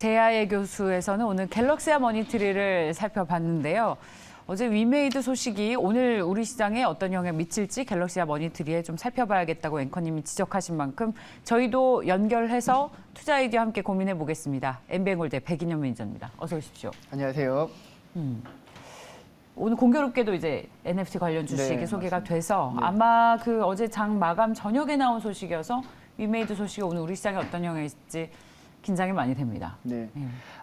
제야의 교수에서는 오늘 갤럭시아 머니트리를 살펴봤는데요. 어제 위메이드 소식이 오늘 우리 시장에 어떤 영향을 미칠지 갤럭시아 머니트리에 좀 살펴봐야겠다고 앵커님이 지적하신 만큼 저희도 연결해서 투자 아이디어 함께 고민해 보겠습니다. 엠뱅골대 백인현 매니저입니다. 어서 오십시오. 안녕하세요. 오늘 공교롭게도 이제 NFT 관련 주식이 네, 소개가 맞습니다. 돼서 네. 아마 그 어제 장 마감 저녁에 나온 소식이어서 위메이드 소식이 오늘 우리 시장에 어떤 영향이 있을지 긴장이 많이 됩니다. 네.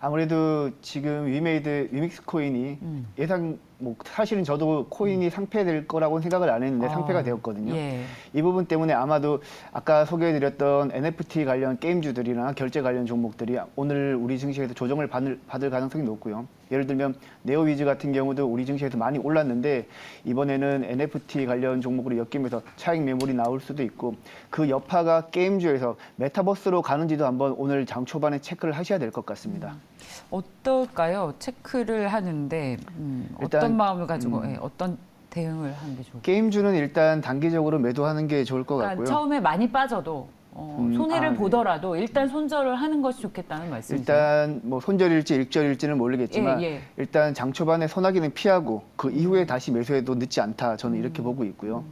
아무래도 지금 위믹스 코인이 예상 사실은 저도 코인이 상폐될 거라고는 생각을 안 했는데 상폐가 되었거든요. 예. 이 부분 때문에 아마도 아까 소개해드렸던 NFT 관련 게임주들이나 결제 관련 종목들이 오늘 우리 증시에서 조정을 받을 가능성이 높고요. 예를 들면 네오위즈 같은 경우도 우리 증시에서 많이 올랐는데 이번에는 NFT 관련 종목으로 엮이면서 차익 매물이 나올 수도 있고 그 여파가 게임주에서 메타버스로 가는지도 한번 오늘 장 초반에 체크를 하셔야 될 것 같습니다. 어떨까요? 체크를 하는데 일단, 어떤 마음을 가지고 어떤 대응을 하는 게 좋을까요? 게임주는 일단 단기적으로 매도하는 게 좋을 것 그러니까 같고요. 처음에 많이 빠져도 손해를 네. 보더라도 일단 손절을 하는 것이 좋겠다는 말씀이세요? 일단 뭐 손절일지 일절일지는 모르겠지만 예, 예. 일단 장 초반에 소나기는 피하고 그 이후에 다시 매수해도 늦지 않다. 저는 이렇게 보고 있고요.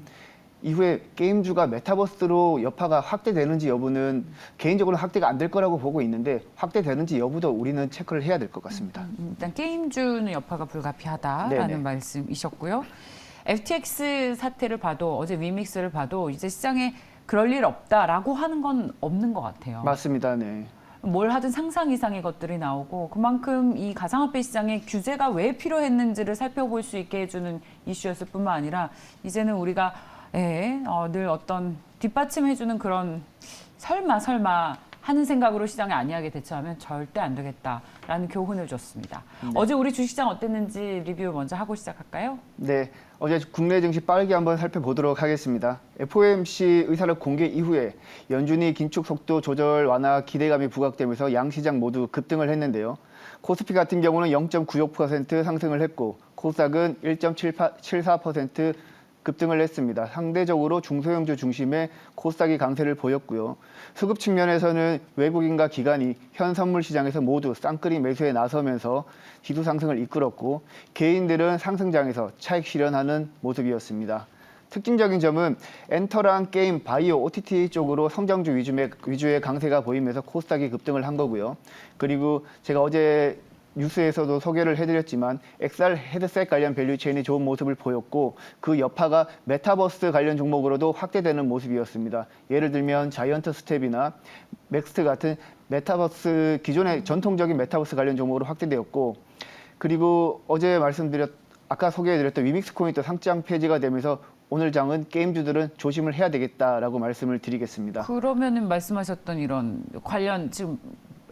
이후에 게임주가 메타버스로 여파가 확대되는지 여부는 개인적으로 확대가 안 될 거라고 보고 있는데 확대되는지 여부도 우리는 체크를 해야 될 것 같습니다. 일단 게임주는 여파가 불가피하다라는 네네. 말씀이셨고요. FTX 사태를 봐도 어제 위믹스를 봐도 이제 시장에 그럴 일 없다라고 하는 건 없는 것 같아요. 맞습니다. 네. 뭘 하든 상상 이상의 것들이 나오고 그만큼 이 가상화폐 시장에 규제가 왜 필요했는지를 살펴볼 수 있게 해주는 이슈였을 뿐만 아니라 이제는 우리가 늘 어떤 뒷받침해주는 그런 설마 하는 생각으로 시장에 안이하게 대처하면 절대 안 되겠다라는 교훈을 줬습니다. 어제 우리 주식시장 어땠는지 리뷰 먼저 하고 시작할까요? 네, 어제 국내 증시 빠르게 한번 살펴보도록 하겠습니다. FOMC 의사록 공개 이후에 연준이 긴축 속도 조절 완화 기대감이 부각되면서 양 시장 모두 급등을 했는데요. 코스피 같은 경우는 0.96% 상승을 했고 코스닥은 1.74% 급등을 했습니다. 상대적으로 중소형주 중심의 코스닥이 강세를 보였고요. 수급 측면에서는 외국인과 기관이 현 선물 시장에서 모두 쌍끌이 매수에 나서면서 지수 상승을 이끌었고 개인들은 상승장에서 차익 실현하는 모습이었습니다. 특징적인 점은 엔터랑 게임, 바이오, OTT 쪽으로 성장주 위주의 강세가 보이면서 코스닥이 급등을 한 거고요. 그리고 제가 어제 뉴스에서도 소개를 해드렸지만 XR 헤드셋 관련 밸류체인이 좋은 모습을 보였고 그 여파가 메타버스 관련 종목으로도 확대되는 모습이었습니다. 예를 들면 자이언트 스텝이나 맥스트 같은 메타버스 기존의 전통적인 메타버스 관련 종목으로 확대되었고 그리고 어제 아까 소개해드렸던 위믹스 코인도 상장 폐지가 되면서 오늘 장은 게임주들은 조심을 해야 되겠다라고 말씀을 드리겠습니다. 그러면은 말씀하셨던 이런 관련 지금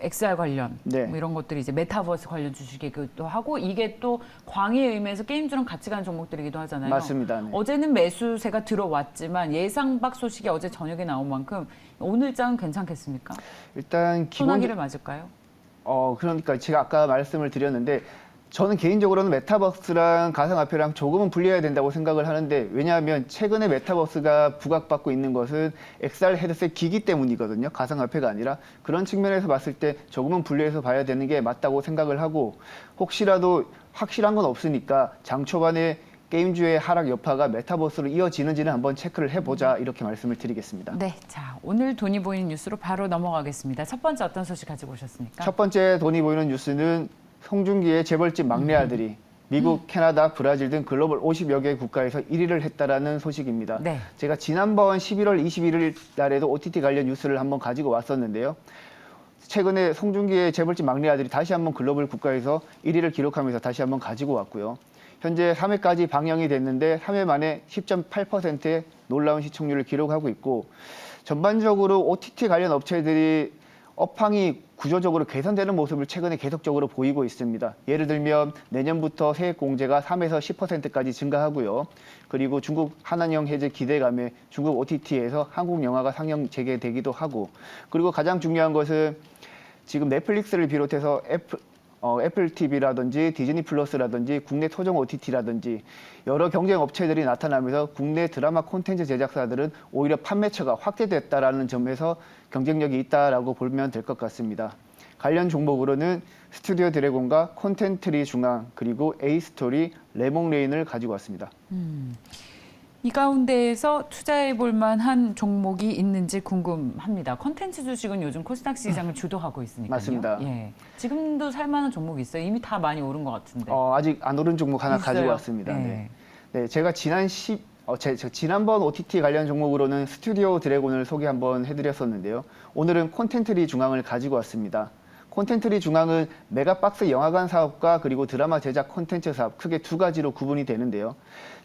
XR 관련 네. 뭐 이런 것들이 이제 메타버스 관련 주식이기도 하고 이게 또 광의에 의해서 게임주랑 같이 가는 종목들이기도 하잖아요. 맞습니다. 네. 어제는 매수세가 들어왔지만 예상 밖 소식이 어제 저녁에 나온 만큼 오늘 장은 괜찮겠습니까? 일단 소나기를 맞을까요? 그러니까 제가 아까 말씀을 드렸는데 저는 개인적으로는 메타버스랑 가상화폐랑 조금은 분리해야 된다고 생각을 하는데 왜냐하면 최근에 메타버스가 부각받고 있는 것은 XR 헤드셋 기기 때문이거든요. 가상화폐가 아니라 그런 측면에서 봤을 때 조금은 분리해서 봐야 되는 게 맞다고 생각을 하고 혹시라도 확실한 건 없으니까 장 초반에 게임주의 하락 여파가 메타버스로 이어지는지는 한번 체크를 해보자 이렇게 말씀을 드리겠습니다. 네, 자 오늘 돈이 보이는 뉴스로 바로 넘어가겠습니다. 첫 번째 어떤 소식 가지고 오셨습니까? 첫 번째 돈이 보이는 뉴스는 송중기의 재벌집 막내 아들이 미국, 캐나다, 브라질 등 글로벌 50여 개 국가에서 1위를 했다라는 소식입니다. 네. 제가 지난번 11월 21일 날에도 OTT 관련 뉴스를 한번 가지고 왔었는데요. 최근에 송중기의 재벌집 막내 아들이 다시 한번 글로벌 국가에서 1위를 기록하면서 다시 한번 가지고 왔고요. 현재 3회까지 방영이 됐는데 3회 만에 10.8%의 놀라운 시청률을 기록하고 있고 전반적으로 OTT 관련 업체들이 업황이 구조적으로 개선되는 모습을 최근에 계속적으로 보이고 있습니다. 예를 들면 내년부터 세액 공제가 3에서 10%까지 증가하고요. 그리고 중국 한한령 해제 기대감에 중국 OTT에서 한국 영화가 상영 재개되기도 하고 그리고 가장 중요한 것은 지금 넷플릭스를 비롯해서 애플 TV라든지 디즈니 플러스라든지 국내 토종 OTT라든지 여러 경쟁 업체들이 나타나면서 국내 드라마 콘텐츠 제작사들은 오히려 판매처가 확대됐다라는 점에서 경쟁력이 있다라고 보면 될 것 같습니다. 관련 종목으로는 스튜디오 드래곤과 콘텐트리 중앙 그리고 에이스토리, 레몽레인을 가지고 왔습니다. 이 가운데에서 투자해 볼 만한 종목이 있는지 궁금합니다. 콘텐츠 주식은 요즘 코스닥 시장을 주도하고 있으니까요. 맞습니다. 예. 지금도 살 만한 종목이 있어요? 이미 다 많이 오른 것 같은데. 아직 안 오른 종목 하나 있어요? 가지고 왔습니다. 네. 네. 네, 제가 지난번 OTT 관련 종목으로는 스튜디오 드래곤을 소개 한번 해드렸었는데요. 오늘은 콘텐트리 중앙을 가지고 왔습니다. 콘텐트리 중앙은 메가박스 영화관 사업과 그리고 드라마 제작 콘텐츠 사업 크게 두 가지로 구분이 되는데요.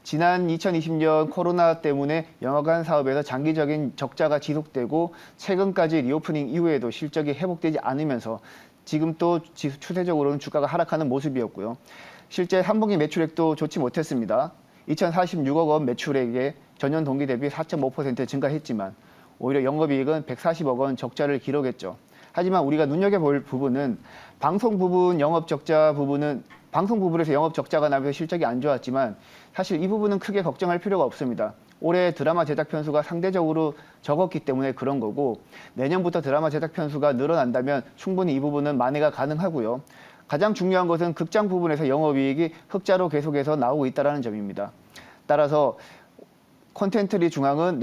지난 2020년 코로나 때문에 영화관 사업에서 장기적인 적자가 지속되고 최근까지 리오프닝 이후에도 실적이 회복되지 않으면서 지금 또 추세적으로는 주가가 하락하는 모습이었고요. 실제 3분기 매출액도 좋지 못했습니다. 2046억 원 매출액에 전년 동기 대비 4.5% 증가했지만 오히려 영업이익은 140억 원 적자를 기록했죠. 하지만 우리가 눈여겨볼 부분은 방송 부분에서 영업 적자가 나면서 실적이 안 좋았지만 사실 이 부분은 크게 걱정할 필요가 없습니다. 올해 드라마 제작 편수가 상대적으로 적었기 때문에 그런 거고 내년부터 드라마 제작 편수가 늘어난다면 충분히 이 부분은 만회가 가능하고요. 가장 중요한 것은 극장 부분에서 영업이익이 흑자로 계속해서 나오고 있다는 점입니다. 따라서 콘텐트리 중앙은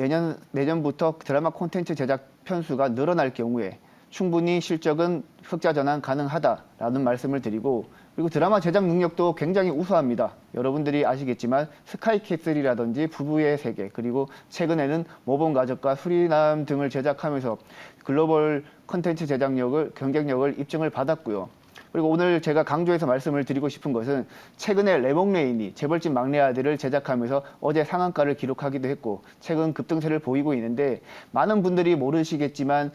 내년부터 드라마 콘텐츠 제작 편수가 늘어날 경우에 충분히 실적은 흑자 전환 가능하다라는 말씀을 드리고 그리고 드라마 제작 능력도 굉장히 우수합니다. 여러분들이 아시겠지만 스카이캐슬이라든지 부부의 세계 그리고 최근에는 모범가족과 수리남 등을 제작하면서 글로벌 콘텐츠 제작력을 경쟁력을 입증을 받았고요. 그리고 오늘 제가 강조해서 말씀을 드리고 싶은 것은 최근에 레몽레인이 재벌집 막내 아들을 제작하면서 어제 상한가를 기록하기도 했고 최근 급등세를 보이고 있는데 많은 분들이 모르시겠지만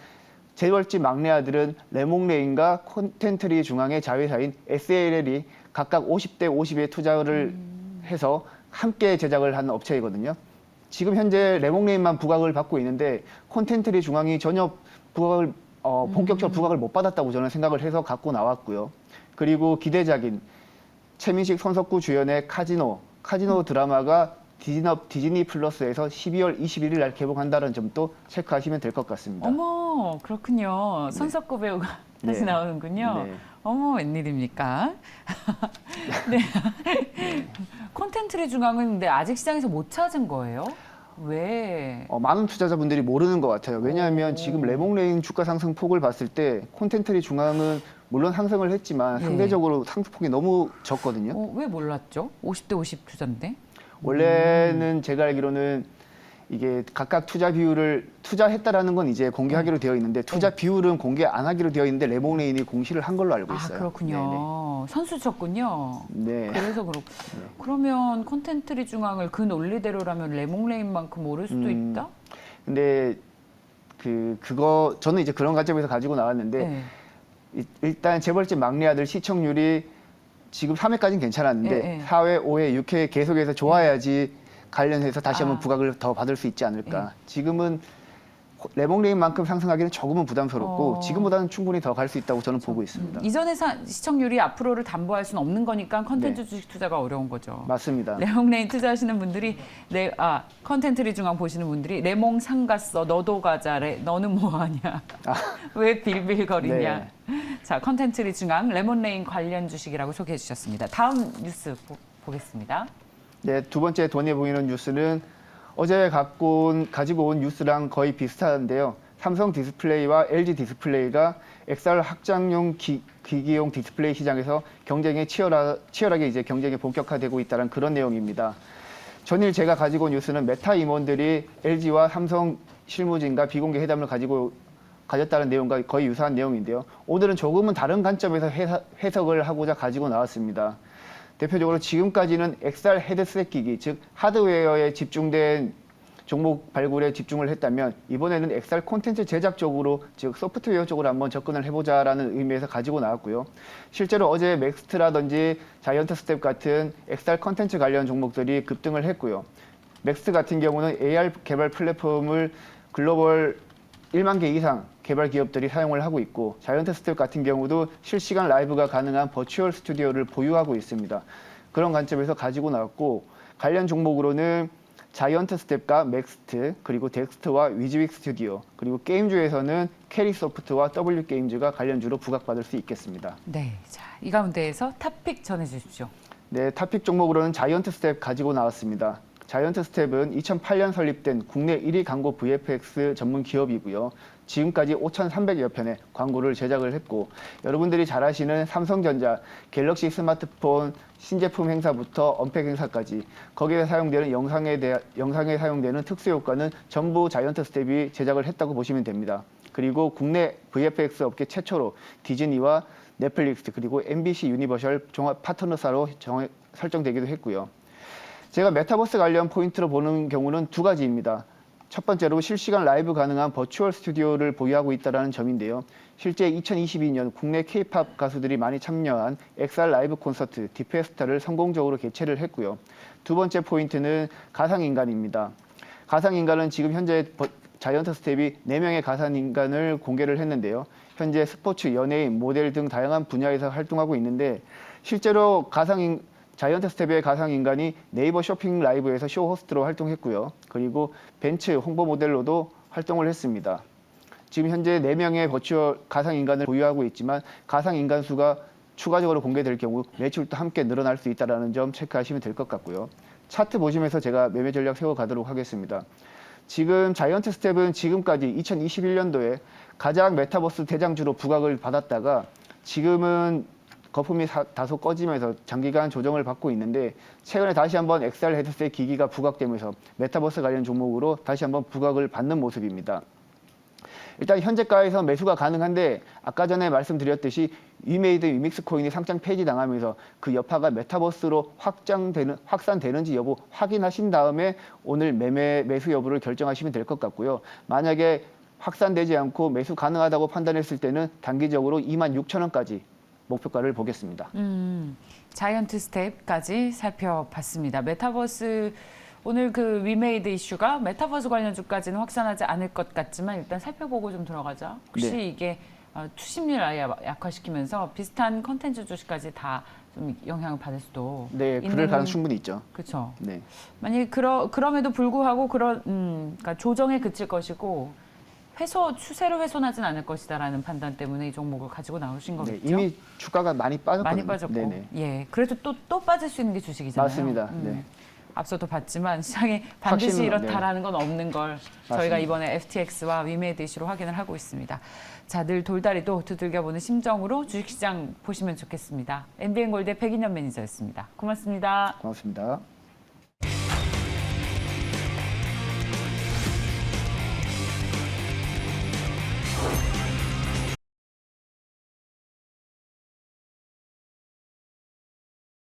재벌집 막내 아들은 레몽레인과 콘텐트리 중앙의 자회사인 SLL이 각각 50대 50의 투자를 해서 함께 제작을 하는 업체이거든요. 지금 현재 레몽레인만 부각을 받고 있는데 콘텐트리 중앙이 전혀 부각을 본격적으로 부각을 못 받았다고 저는 생각을 해서 갖고 나왔고요. 그리고 기대작인 최민식 손석구 주연의 카지노 드라마가 디즈니 플러스에서 12월 21일 날 개봉한다는 점도 체크하시면 될 것 같습니다. 어머, 그렇군요. 손석구 배우가 다시 네. 나오는군요. 네. 어머, 웬일입니까? 네. 콘텐츠리 중앙은 근데 아직 시장에서 못 찾은 거예요? 왜? 많은 투자자분들이 모르는 것 같아요. 왜냐하면 오. 지금 레몽레인 주가 상승 폭을 봤을 때 콘텐트리 중앙은 물론 상승을 했지만 예. 상대적으로 상승폭이 너무 적거든요. 왜 몰랐죠? 50대 50 투자인데? 원래는 제가 알기로는 이게 각각 투자 비율을 투자했다라는 건 이제 공개하기로 되어 있는데 투자 비율은 공개 안 하기로 되어 있는데 레몽레인이 공시를 한 걸로 알고 있어요. 그렇군요. 선수셨군요. 네네. 네. 그래서 그러면 콘텐트리 중앙을 그 논리대로라면 레몽레인만큼 오를 수도 있다? 근데 그거 저는 이제 그런 관점에서 가지고 나왔는데 네. 일단 재벌집 막내 아들 시청률이 지금 3회까지는 괜찮았는데 예, 예. 4회, 5회, 6회 계속해서 좋아야지 관련해서 다시 한번 부각을 더 받을 수 있지 않을까. 지금은 레몽레인만큼 상승하기는 조금은 부담스럽고 지금보다는 충분히 더 갈 수 있다고 저는 보고 있습니다. 이전의 시청률이 앞으로를 담보할 수는 없는 거니까 컨텐츠 주식 투자가 어려운 거죠. 맞습니다. 레몽레인 투자하시는 분들이 컨텐츠리 중앙 보시는 분들이 레몽 상 갔어 너도 가자래 너는 뭐하냐 왜 빌빌거리냐. 자, 컨텐츠리 중앙 레몬레인 관련 주식이라고 소개해 주셨습니다. 다음 뉴스 보겠습니다. 네, 두 번째 돈에 보이는 뉴스는 어제 가지고 온 뉴스랑 거의 비슷한데요. 삼성 디스플레이와 LG 디스플레이가 XR 확장용 기기용 디스플레이 시장에서 경쟁이 치열하게 이제 경쟁이 본격화되고 있다는 그런 내용입니다. 전일 제가 가지고 온 뉴스는 메타 임원들이 LG와 삼성 실무진과 비공개 회담을 가졌다는 내용과 거의 유사한 내용인데요. 오늘은 조금은 다른 관점에서 해석을 하고자 가지고 나왔습니다. 대표적으로 지금까지는 XR 헤드셋 기기, 즉 하드웨어에 집중된 종목 발굴에 집중을 했다면 이번에는 XR 콘텐츠 제작 쪽으로, 즉 소프트웨어 쪽으로 한번 접근을 해보자라는 의미에서 가지고 나왔고요. 실제로 어제 맥스트라든지 자이언트 스텝 같은 XR 콘텐츠 관련 종목들이 급등을 했고요. 맥스트 같은 경우는 AR 개발 플랫폼을 글로벌 1만 개 이상 개발 기업들이 사용을 하고 있고 자이언트 스텝 같은 경우도 실시간 라이브가 가능한 버추얼 스튜디오를 보유하고 있습니다. 그런 관점에서 가지고 나왔고 관련 종목으로는 자이언트 스텝과 맥스트, 그리고 덱스트와 위즈윅 스튜디오, 그리고 게임주에서는 캐리소프트와 W게임즈가 관련주로 부각받을 수 있겠습니다. 네, 자, 이 가운데에서 탑픽 전해주십시오. 네, 탑픽 종목으로는 자이언트 스텝 가지고 나왔습니다. 자이언트 스텝은 2008년 설립된 국내 1위 광고 VFX 전문 기업이고요. 지금까지 5,300여 편의 광고를 제작을 했고, 여러분들이 잘 아시는 삼성전자, 갤럭시 스마트폰 신제품 행사부터 언팩 행사까지 거기에 사용되는 영상에 사용되는 특수 효과는 전부 자이언트 스텝이 제작을 했다고 보시면 됩니다. 그리고 국내 VFX 업계 최초로 디즈니와 넷플릭스 그리고 MBC 유니버셜 종합 파트너사로 설정되기도 했고요. 제가 메타버스 관련 포인트로 보는 경우는 두 가지입니다. 첫 번째로 실시간 라이브 가능한 버추얼 스튜디오를 보유하고 있다는 점인데요. 실제 2022년 국내 K-팝 가수들이 많이 참여한 XR 라이브 콘서트 디페스타를 성공적으로 개최를 했고요. 두 번째 포인트는 가상인간입니다. 가상인간은 지금 현재 자이언트 스텝이 4명의 가상인간을 공개를 했는데요. 현재 스포츠, 연예인, 모델 등 다양한 분야에서 활동하고 있는데 실제로 자이언트 스텝의 가상인간이 네이버 쇼핑 라이브에서 쇼 호스트로 활동했고요. 그리고 벤츠 홍보 모델로도 활동을 했습니다. 지금 현재 4명의 버추얼 가상인간을 보유하고 있지만 가상인간 수가 추가적으로 공개될 경우 매출도 함께 늘어날 수 있다는 점 체크하시면 될 것 같고요. 차트 보시면서 제가 매매 전략 세워가도록 하겠습니다. 지금 자이언트 스텝은 지금까지 2021년도에 가장 메타버스 대장주로 부각을 받았다가 지금은 거품이 다소 꺼지면서 장기간 조정을 받고 있는데 최근에 다시 한번 XR 헤드셋 기기가 부각되면서 메타버스 관련 종목으로 다시 한번 부각을 받는 모습입니다. 일단 현재가에서 매수가 가능한데 아까 전에 말씀드렸듯이 위메이드 위믹스 코인이 상장 폐지당하면서 그 여파가 메타버스로 확산되는지 여부 확인하신 다음에 오늘 매수 여부를 결정하시면 될 것 같고요. 만약에 확산되지 않고 매수 가능하다고 판단했을 때는 단기적으로 26,000원까지 목표가를 보겠습니다. 자이언트 스텝까지 살펴봤습니다. 메타버스 오늘 그 위메이드 이슈가 메타버스 관련주까지는 확산하지 않을 것 같지만 일단 살펴보고 좀 들어가자. 혹시 네. 이게 투심리를 아예 약화시키면서 비슷한 컨텐츠 주식까지 다 좀 영향을 받을 수도 네, 그럴 가능 충분히 있죠. 그렇죠. 네. 만약 그럼에도 불구하고 그러니까 조정에 그칠 것이고 추세로 훼손하진 않을 것이다라는 판단 때문에 이 종목을 가지고 나오신 거겠죠? 네, 이미 주가가 많이 빠졌거든요. 많이 빠졌고, 네네. 예, 그래도 또 빠질 수 있는 게 주식이잖아요. 맞습니다. 네. 앞서도 봤지만 시장에 반드시 확신은, 이렇다라는 건 없는 걸 저희가 맞습니다. 이번에 FTX와 위메이드 이슈로 확인을 하고 있습니다. 자, 늘 돌다리도 두들겨보는 심정으로 주식시장 보시면 좋겠습니다. MBN골드의 백인현 매니저였습니다. 고맙습니다. 고맙습니다.